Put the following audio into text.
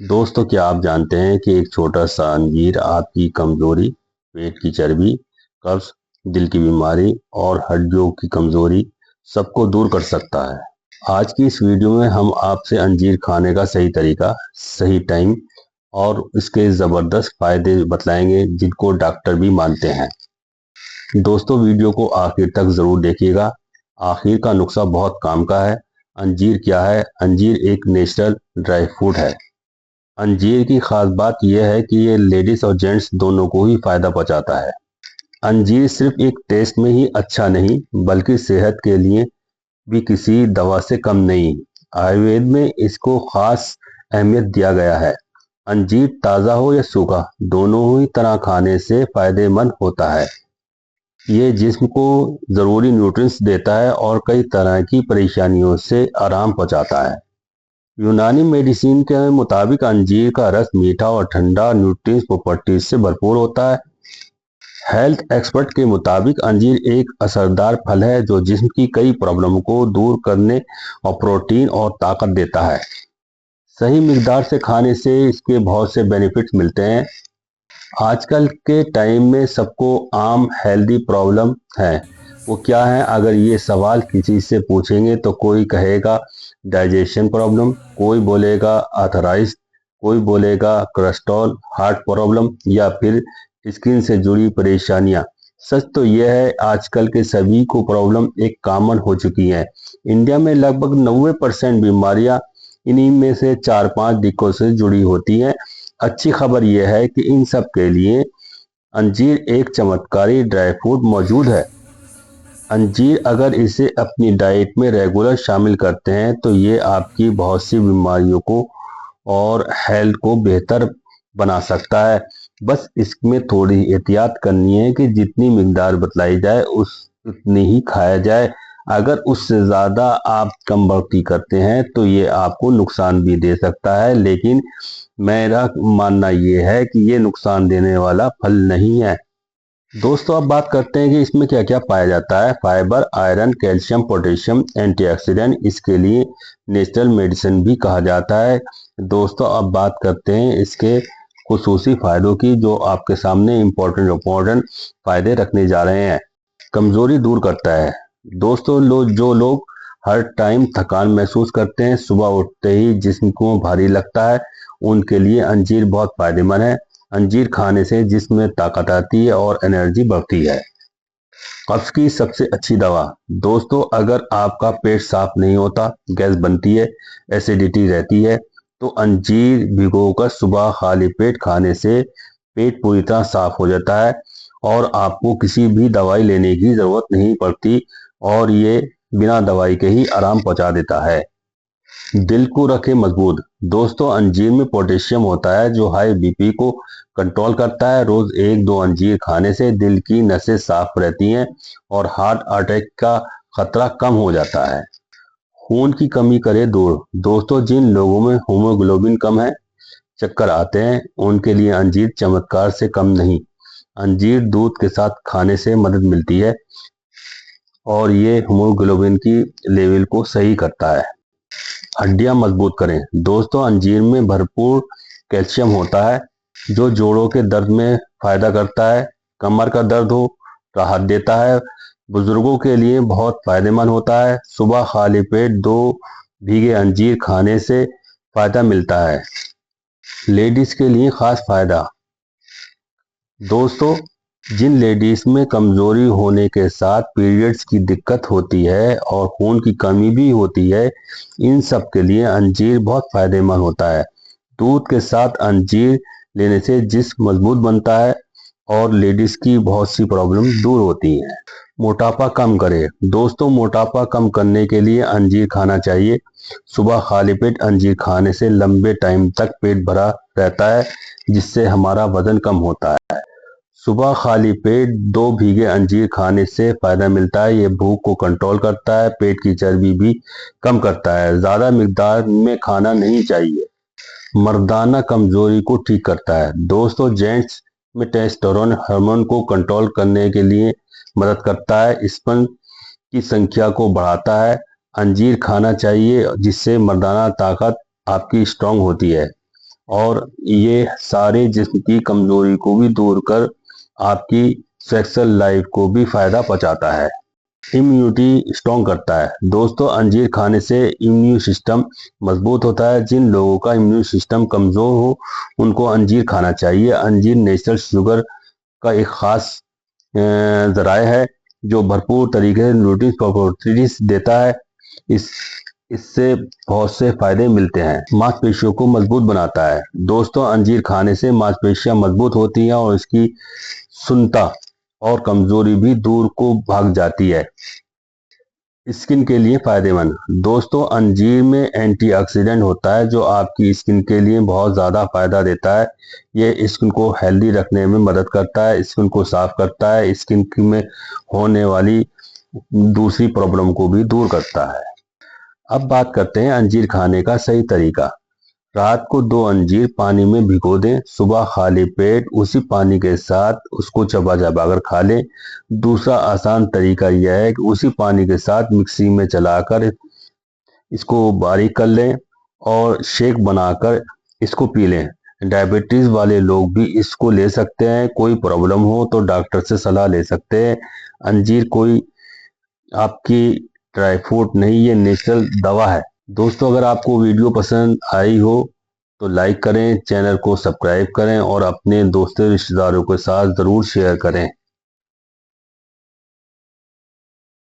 दोस्तों, क्या आप जानते हैं कि एक छोटा सा अंजीर आपकी कमजोरी, पेट की चर्बी, कब्ज, दिल की बीमारी और हड्डियों की कमजोरी सबको दूर कर सकता है। आज की इस वीडियो में हम आपसे अंजीर खाने का सही तरीका, सही टाइम और इसके जबरदस्त फायदे बतलाएंगे जिनको डॉक्टर भी मानते हैं। दोस्तों, वीडियो को आखिर तक जरूर देखिएगा। आखिर का नुस्खा बहुत काम का है। अंजीर क्या है? अंजीर एक नेचुरल ड्राई फ्रूट है। अंजीर की खास बात यह है कि ये लेडीज और जेंट्स दोनों को ही फायदा पहुंचाता है। अंजीर सिर्फ एक टेस्ट में ही अच्छा नहीं, बल्कि सेहत के लिए भी किसी दवा से कम नहीं। आयुर्वेद में इसको खास अहमियत दिया गया है। अंजीर ताज़ा हो या सूखा, दोनों ही तरह खाने से फायदेमंद होता है। ये जिस्म को ज़रूरी न्यूट्रिएंट्स देता है और कई तरह की परेशानियों से आराम पहुंचाता है। यूनानी मेडिसिन के मुताबिक अंजीर का रस मीठा और ठंडा न्यूट्रिएंट्स प्रॉपर्टीज से भरपूर होता है। हेल्थ एक्सपर्ट के मुताबिक अंजीर एक असरदार फल है जो जिस्म की कई प्रॉब्लम को दूर करने और प्रोटीन और ताकत देता है। सही मिकदार से खाने से इसके बहुत से बेनिफिट्स मिलते हैं। आजकल के टाइम में सबको आम हेल्दी प्रॉब्लम है। वो क्या है? अगर ये सवाल किसी से पूछेंगे तो कोई कहेगा डाइजेशन प्रॉब्लम, कोई बोलेगा आर्थराइटिस, कोई बोलेगा कोलेस्ट्रॉल, हार्ट प्रॉब्लम या फिर स्किन से जुड़ी परेशानियां। सच तो यह है, आजकल के सभी को प्रॉब्लम एक कॉमन हो चुकी है। इंडिया में लगभग 90% बीमारियां इन्हीं में से 4-5 दिक्कों से जुड़ी होती हैं। अच्छी खबर यह है कि इन सब के लिए अंजीर एक चमत्कारी ड्राई फ्रूट मौजूद है। अंजीर अगर इसे अपनी डाइट में रेगुलर शामिल करते हैं तो ये आपकी बहुत सी बीमारियों को और हेल्थ को बेहतर बना सकता है। बस इसमें थोड़ी एहतियात करनी है कि जितनी मिकदार बतलाई जाए उतनी ही खाया जाए। अगर उससे ज़्यादा आप कम बढ़ती करते हैं तो ये आपको नुकसान भी दे सकता है, लेकिन मेरा मानना ये है कि ये नुकसान देने वाला फल नहीं है। दोस्तों, अब बात करते हैं कि इसमें क्या क्या पाया जाता है। Fibre, iron, calcium, potassium, antioxidant, इसके लिए नेचुरल मेडिसिन भी कहा जाता है। दोस्तों, अब बात करते हैं इसके खुसूसी फायदों की, जो आपके सामने इम्पोर्टेंट फायदे रखने जा रहे हैं। कमजोरी दूर करता है। दोस्तों, जो लोग हर टाइम थकान महसूस करते हैं, सुबह उठते ही जिस्म को भारी लगता है, उनके लिए अंजीर बहुत फायदेमंद है। अंजीर खाने से जिस्म में ताकत आती है और एनर्जी बढ़ती है। कब्ज की सबसे अच्छी दवा। दोस्तों, अगर आपका पेट साफ नहीं होता, गैस बनती है, एसिडिटी रहती है, तो अंजीर भिगोकर सुबह खाली पेट खाने से पेट पूरी तरह साफ हो जाता है और आपको किसी भी दवाई लेने की जरूरत नहीं पड़ती और ये बिना दवाई के ही आराम पहुंचा देता है। दिल को रखे मजबूत। दोस्तों, अंजीर में पोटेशियम होता है जो हाई बीपी को कंट्रोल करता है। रोज 1-2 अंजीर खाने से दिल की नसें साफ रहती हैं और हार्ट अटैक का खतरा कम हो जाता है। खून की कमी करे दूर। दोस्तों, जिन लोगों में हीमोग्लोबिन कम है, चक्कर आते हैं, उनके लिए अंजीर चमत्कार से कम नहीं। अंजीर दूध के साथ खाने से मदद मिलती है और ये हीमोग्लोबिन की लेवल को सही करता है। हड्डियां मजबूत करें। दोस्तों, अंजीर में भरपूर कैल्शियम होता है जो जोड़ों के दर्द में फायदा करता है। कमर का दर्द हो, राहत देता है। बुजुर्गों के लिए बहुत फायदेमंद होता है। सुबह खाली पेट 2 भीगे अंजीर खाने से फायदा मिलता है। लेडीज के लिए खास फायदा। दोस्तों, जिन लेडीज में कमजोरी होने के साथ पीरियड्स की दिक्कत होती है और खून की कमी भी होती है, इन सब के लिए अंजीर बहुत फायदेमंद होता है। दूध के साथ अंजीर लेने से जिस्म मजबूत बनता है और लेडीज की बहुत सी प्रॉब्लम दूर होती हैं। मोटापा कम करे। दोस्तों, मोटापा कम करने के लिए अंजीर खाना चाहिए। सुबह खाली पेट अंजीर खाने से लंबे टाइम तक पेट भरा रहता है, जिससे हमारा वजन कम होता है। सुबह खाली पेट 2 भीगे अंजीर खाने से फायदा मिलता है। ये भूख को कंट्रोल करता है, पेट की चर्बी भी कम करता है। ज्यादा मिकदार में खाना नहीं चाहिए। मर्दाना कमजोरी को ठीक करता है। दोस्तों, जेंट्स में टेस्टोस्टेरोन हार्मोन को कंट्रोल करने के लिए मदद करता है। स्पर्म की संख्या को बढ़ाता है। अंजीर खाना चाहिए जिससे मर्दाना ताकत आपकी स्ट्रांग होती है। और ये सारे जिस्म की कमजोरी को भी दूर कर आपकी सेक्सुअल लाइफ को भी फायदा पहुंचाता है। इम्यूनिटी स्ट्रॉन्ग करता है। दोस्तों, अंजीर खाने से इम्यून सिस्टम मजबूत होता है। जिन लोगों का इम्यून सिस्टम कमजोर हो उनको अंजीर खाना चाहिए। अंजीर नेचुरल शुगर का एक खास जराया है जो भरपूर तरीके से न्यूट्रिशन प्रॉपर्टीज देता है। इससे बहुत से फायदे मिलते हैं। मांसपेशियों को मजबूत बनाता है। दोस्तों, अंजीर खाने से मांसपेशियां मजबूत होती हैं और इसकी सुन्नता और कमजोरी भी दूर को भाग जाती है। स्किन के लिए फायदेमंद। दोस्तों, अंजीर में एंटीऑक्सीडेंट होता है जो आपकी स्किन के लिए बहुत ज़्यादा फायदा देता है। ये स्किन को हेल्दी रखने में मदद करता है, स्किन को साफ करता है, स्किन में होने वाली दूसरी प्रॉब्लम को भी दूर करता है। अब बात करते हैं अंजीर खाने का सही तरीका। रात को 2 अंजीर पानी में भिगो दें। सुबह खाली पेट उसी पानी के साथ उसको चबा चबा कर खा लें। दूसरा आसान तरीका यह है कि उसी पानी के साथ मिक्सी में चलाकर इसको बारीक कर लें और शेक बनाकर इसको पी लें। डायबिटीज़ वाले लोग भी इसको ले सकते हैं। कोई प्रॉब्लम हो तो डॉक्टर से सलाह ले सकते हैं। अंजीर कोई आपकी ड्राई फ्रूट नहीं, ये नेचुरल दवा है। दोस्तों, अगर आपको वीडियो पसंद आई हो तो लाइक करें, चैनल को सब्सक्राइब करें और अपने दोस्तों रिश्तेदारों के साथ ज़रूर शेयर करें।